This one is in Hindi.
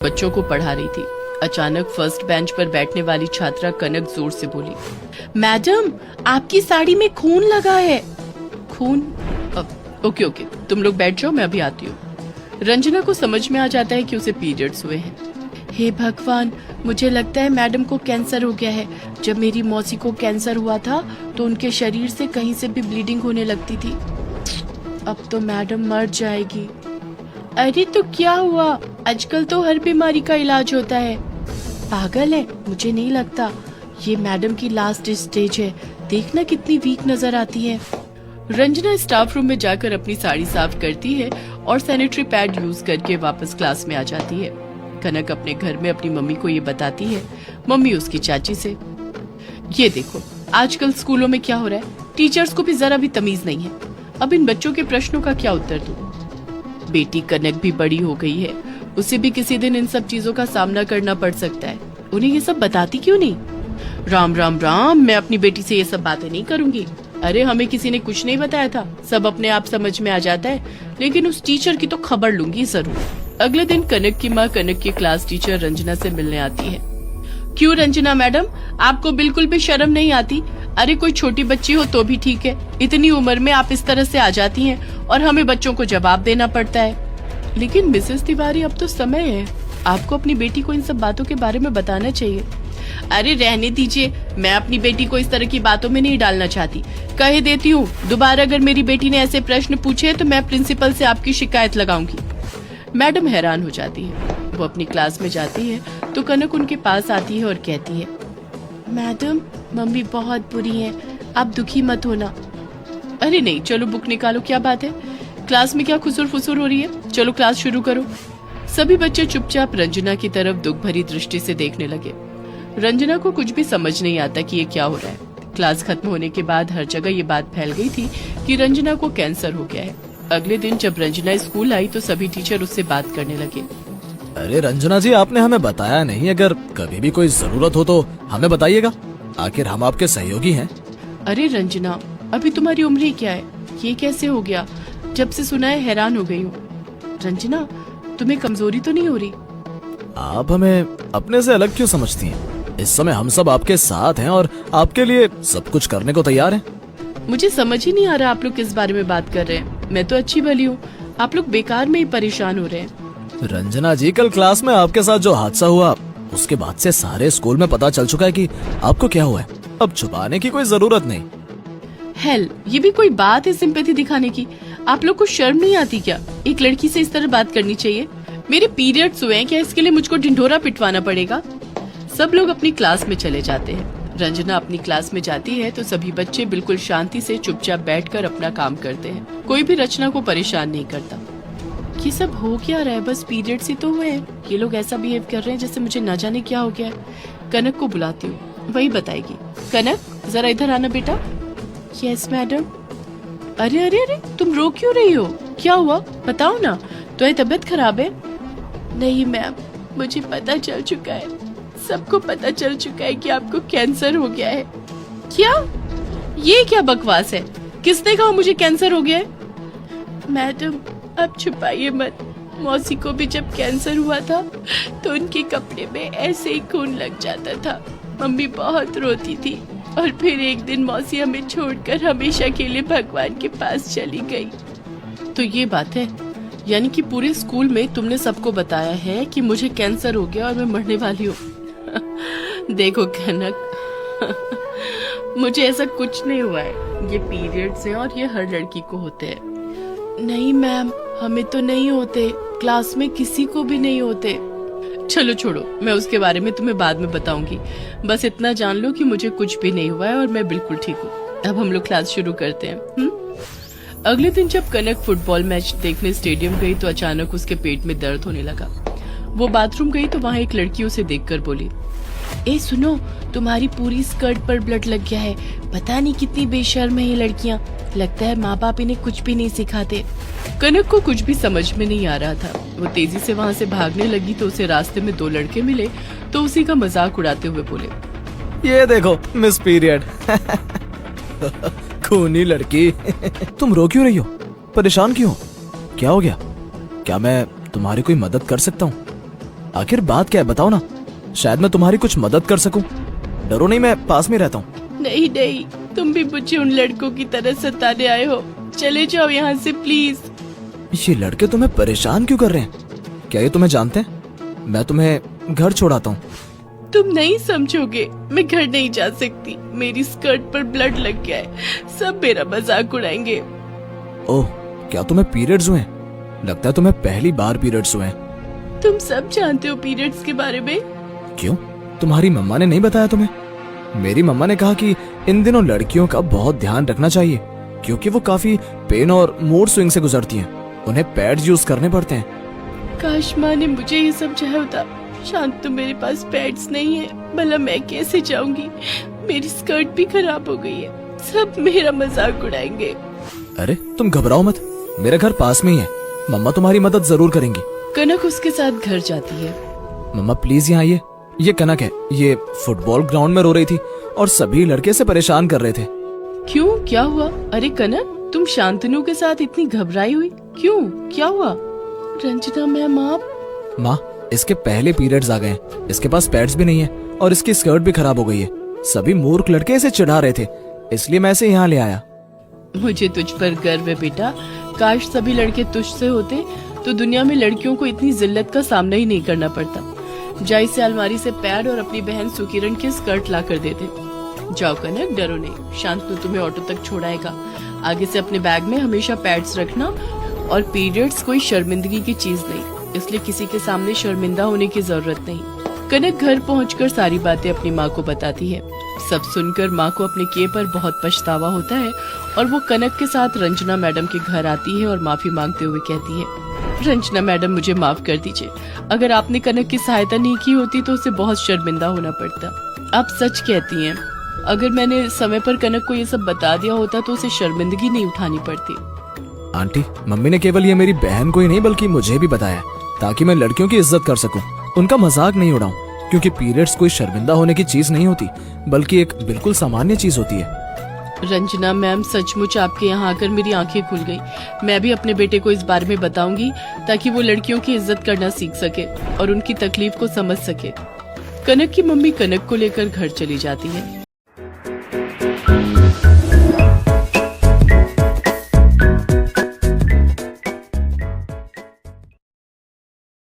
बच्चों को पढ़ा रही थी। अचानक फर्स्ट बेंच पर बैठने वाली छात्रा कनक जोर से बोली, मैडम आपकी साड़ी में खून लगा है। खून? ओके तुम लोग बैठ जाओ, मैं अभी आती हूँ। रंजना को समझ में आ जाता है कि उसे पीरियड्स हुए हैं। हे भगवान, मुझे लगता है मैडम को कैंसर हो गया है। जब मेरी मौसी को कैंसर हुआ था तो उनके शरीर से कहीं से भी ब्लीडिंग होने लगती थी। अब तो मैडम मर जाएगी। अरे तो क्या हुआ, आजकल तो हर बीमारी का इलाज होता है। पागल है, मुझे नहीं लगता। ये मैडम की लास्ट स्टेज है, देखना कितनी वीक नजर आती है। रंजना स्टाफ रूम में जाकर अपनी साड़ी साफ करती है और सैनिटरी पैड यूज करके वापस क्लास में आ जाती है। कनक अपने घर में अपनी मम्मी को ये बताती है, मम्मी उसकी चाची से। ये देखो आजकल स्कूलों में क्या हो रहा है, टीचर्स को भी जरा भी तमीज नहीं है। अब इन बच्चों के प्रश्नों का क्या उत्तर दूं? बेटी कनक भी बड़ी हो गई है, उसे भी किसी दिन इन सब चीजों का सामना करना पड़ सकता है। उन्हें ये सब बताती क्यों नहीं? राम राम राम, मैं अपनी बेटी से ये सब बातें नहीं करूंगी। अरे हमें किसी ने कुछ नहीं बताया था, सब अपने आप समझ में आ जाता है, लेकिन उस टीचर की तो खबर लूंगी जरूर। अगले दिन कनक की माँ कनक की क्लास टीचर रंजना से मिलने आती है। क्यों रंजना मैडम, आपको बिल्कुल भी शर्म नहीं आती? अरे कोई छोटी बच्ची हो तो भी ठीक है, इतनी उम्र में आप इस तरह से आ जाती हैं और हमें बच्चों को जवाब देना पड़ता है। लेकिन मिसेस तिवारी, अब तो समय है, आपको अपनी बेटी को इन सब बातों के बारे में बताना चाहिए। अरे रहने दीजिए, मैं अपनी बेटी को इस तरह की बातों में नहीं डालना चाहती। कह देती हूँ, दोबारा अगर मेरी बेटी ने ऐसे प्रश्न पूछे तो मैं प्रिंसिपल से आपकी शिकायत लगाऊंगी। मैडम हैरान हो जाती है। वो अपनी क्लास में जाती है तो कनक उनके पास आती है और कहती है, मैडम मम्मी बहुत बुरी है, आप दुखी मत होना। अरे नहीं, चलो बुक निकालो, क्या बात है, क्लास में क्या खुसुर फुसुर हो रही है, चलो क्लास शुरू करो। सभी बच्चे चुपचाप रंजना की तरफ दुख भरी दृष्टि से देखने लगे। रंजना को कुछ भी समझ नहीं आता कि ये क्या हो रहा है। क्लास खत्म होने के बाद हर जगह ये बात फैल गई थी कि रंजना को कैंसर हो गया है। अगले दिन जब रंजना स्कूल आई तो सभी टीचर उससे बात करने लगे। अरे रंजना जी, आपने हमें बताया नहीं, अगर कभी भी कोई जरूरत हो तो हमें बताइएगा, आखिर हम आपके सहयोगी हैं। अरे रंजना, अभी तुम्हारी उम्र ही क्या है, ये कैसे हो गया? जब से सुना है हैरान हो गई हूँ। रंजना, तुम्हें कमजोरी तो नहीं हो रही? आप हमें अपने से अलग क्यों समझती हैं? इस समय हम सब आपके साथ हैं और आपके लिए सब कुछ करने को तैयार हैं। मुझे समझ ही नहीं आ रहा आप लोग किस बारे में बात कर रहे हैं। मैं तो अच्छी भली हूँ, आप लोग बेकार में ही परेशान हो रहे हैं। रंजना जी, कल क्लास में आपके साथ जो हादसा हुआ, उसके बाद से सारे स्कूल में पता चल चुका है कि आपको क्या हुआ है। अब छुपाने की कोई जरूरत नहीं। हेल, ये भी कोई बात है सिंपैथी दिखाने की? आप लोग को शर्म नहीं आती क्या? एक लड़की से इस तरह बात करनी चाहिए। मेरे पीरियड्स हुए हैं, क्या इसके लिए मुझको ढिंढोरा पिटवाना पड़ेगा? सब लोग अपनी क्लास में चले जाते हैं। रंजना अपनी क्लास में जाती है तो सभी बच्चे बिल्कुल शांति से चुपचाप बैठकर अपना काम करते हैं। कोई भी रचना को परेशान नहीं करता। ये सब हो क्या रहा है? बस पीरियड्स ही तो हुए हैं, ये लोग ऐसा बिहेव कर रहे हैं जैसे मुझे न जाने क्या हो गया है। कनक को बुलाती हूँ, वही बताएगी। कनक, जरा इधर आना बेटा। Yes madam. अरे अरे अरे, तुम रो क्यों रही हो? क्या हुआ बताओ ना, तुम्हारी तबीयत खराब है? नहीं मैम, मुझे पता चल चुका है, सबको पता चल चुका है कि आपको कैंसर हो गया है। क्या? ये क्या बकवास है? किसने कहा मुझे कैंसर हो गया है? मैडम आप छुपाइए मत, मौसी को भी जब कैंसर हुआ था तो उनके कपड़े में ऐसे ही खून लग जाता था। मम्मी बहुत रोती थी और फिर एक दिन मौसी हमें छोड़कर हमेशा के लिए भगवान के पास चली गई। तो ये बात है, यानी कि पूरे स्कूल में तुमने सबको बताया है कि मुझे कैंसर हो गया और मैं मरने वाली हूँ। देखो कनक, मुझे ऐसा कुछ नहीं हुआ है, ये पीरियड्स हैं और ये हर लड़की को होते हैं। नहीं मैम, हमें तो नहीं होते, क्लास में किसी को भी नहीं होते। चलो छोड़ो, मैं उसके बारे में तुम्हें बाद में बताऊंगी। बस इतना जान लो कि मुझे कुछ भी नहीं हुआ है और मैं बिल्कुल ठीक हूँ। अब हम लोग क्लास शुरू करते हैं। अगले दिन जब कनक फुटबॉल मैच देखने स्टेडियम गई तो अचानक उसके पेट में दर्द होने लगा। वो बाथरूम गई तो वहाँ एक लड़की उसे देखकर बोली, ए सुनो, तुम्हारी पूरी स्कर्ट पर ब्लड लग गया है। पता नहीं कितनी बेशर्म है ये लड़कियाँ, लगता है माँ बाप इन्हें कुछ भी नहीं सिखाते। कनक को कुछ भी समझ में नहीं आ रहा था। वो तेजी से वहाँ से भागने लगी तो उसे रास्ते में दो लड़के मिले तो उसी का मजाक उड़ाते हुए बोले, ये देखो मिस पीरियड। खूनी लड़की। तुम रो क्यों रही हो? परेशान क्यों? क्या हो गया? क्या मैं तुम्हारी कोई मदद कर सकता हूँ? आखिर बात क्या है, बताओ ना, शायद मैं तुम्हारी कुछ मदद कर सकूं। डरो नहीं, मैं पास में रहता हूँ। नहीं नहीं, तुम भी मुझे उन लड़कों की तरह सताने आए हो। चले जाओ यहाँ से प्लीज। ये लड़के तुम्हें परेशान क्यों कर रहे हैं? क्या ये तुम्हें जानते हैं? मैं तुम्हें घर छोड़ाता हूँ। तुम नहीं समझोगे, मैं घर नहीं जा सकती। मेरी स्कर्ट पर ब्लड लग गया है, सब मेरा मजाक उड़ाएंगे। ओह, क्या तुम्हें पीरियड्स हुए हैं? लगता है तुम्हें पहली बार पीरियड्स हुए हैं। तुम सब जानते हो पीरियड्स के बारे में। क्यों, तुम्हारी मम्मा ने नहीं बताया तुम्हें? मेरी मम्मा ने कहा कि इन दिनों लड़कियों का बहुत ध्यान रखना चाहिए, क्योंकि वो काफी पेन और मूड स्विंग से गुजरती हैं। उन्हें पैड्स यूज करने पड़ते हैं। काश माँ ने मुझे ये समझाया होता। शांत, तो मेरे पास पैड्स नहीं है, भला मैं कैसे जाऊंगी? मेरी स्कर्ट भी खराब हो गई है, सब मेरा मजाक उड़ाएंगे। अरे तुम घबराओ मत, मेरा घर पास में ही है, मम्मा तुम्हारी मदद जरूर करेंगी। कनक उसके साथ घर जाती है। मम्मा प्लीज यहाँ आइए। ये कनक है, ये फुटबॉल ग्राउंड में रो रही थी और सभी लड़के से परेशान कर रहे थे। क्यों, क्या हुआ? अरे कनक, तुम शांतनु के साथ इतनी घबराई हुई क्यों? क्या हुआ? रंजना मैम आप? माँ, इसके पहले पीरियड्स आ गए हैं, इसके पास पैड्स भी नहीं है और इसकी स्कर्ट भी खराब हो गई है। सभी मूर्ख लड़के इसे चिढ़ा रहे थे, इसलिए मैं इसे यहाँ ले आया। मुझे तुझ पर गर्व है बेटा। काश सभी लड़के तुझसे होते तो दुनिया में लड़कियों को इतनी जिल्लत का सामना ही नहीं करना पड़ता। जाई से अलमारी से पैड और अपनी बहन सुकिरण की स्कर्ट ला कर दे दे। जाओ कनक, डरो नहीं, शांतनु तुम्हें ऑटो तक छोड़ाएगा। आगे से अपने बैग में हमेशा पैड्स रखना। और पीरियड्स कोई शर्मिंदगी की चीज नहीं, इसलिए किसी के सामने शर्मिंदा होने की जरूरत नहीं। कनक घर पहुंचकर सारी बातें अपनी माँ को बताती है। सब सुनकर माँ को अपने किए पर बहुत पछतावा होता है और वो कनक के साथ रंजना मैडम के घर आती है और माफी मांगते हुए कहती है, रंजना मैडम मुझे माफ कर दीजिए। अगर आपने कनक की सहायता नहीं की होती तो उसे बहुत शर्मिंदा होना पड़ता। आप सच कहती हैं, अगर मैंने समय पर कनक को ये सब बता दिया होता तो उसे शर्मिंदगी नहीं उठानी पड़ती। आंटी, मम्मी ने केवल ये मेरी बहन को ही नहीं बल्कि मुझे भी बताया, ताकि मैं लड़कियों की इज्जत कर सकूं, उनका मजाक नहीं उड़ाऊं, क्योंकि पीरियड्स कोई शर्मिंदा होने की चीज नहीं होती, बल्कि एक बिल्कुल सामान्य चीज होती है। रंजना मैम, सचमुच आपके यहाँ आकर मेरी आंखें खुल गई। मैं भी अपने बेटे को इस बारे में बताऊंगी ताकि वो लड़कियों की इज्जत करना सीख सके और उनकी तकलीफ को समझ सके। कनक की मम्मी कनक को लेकर घर चली जाती है।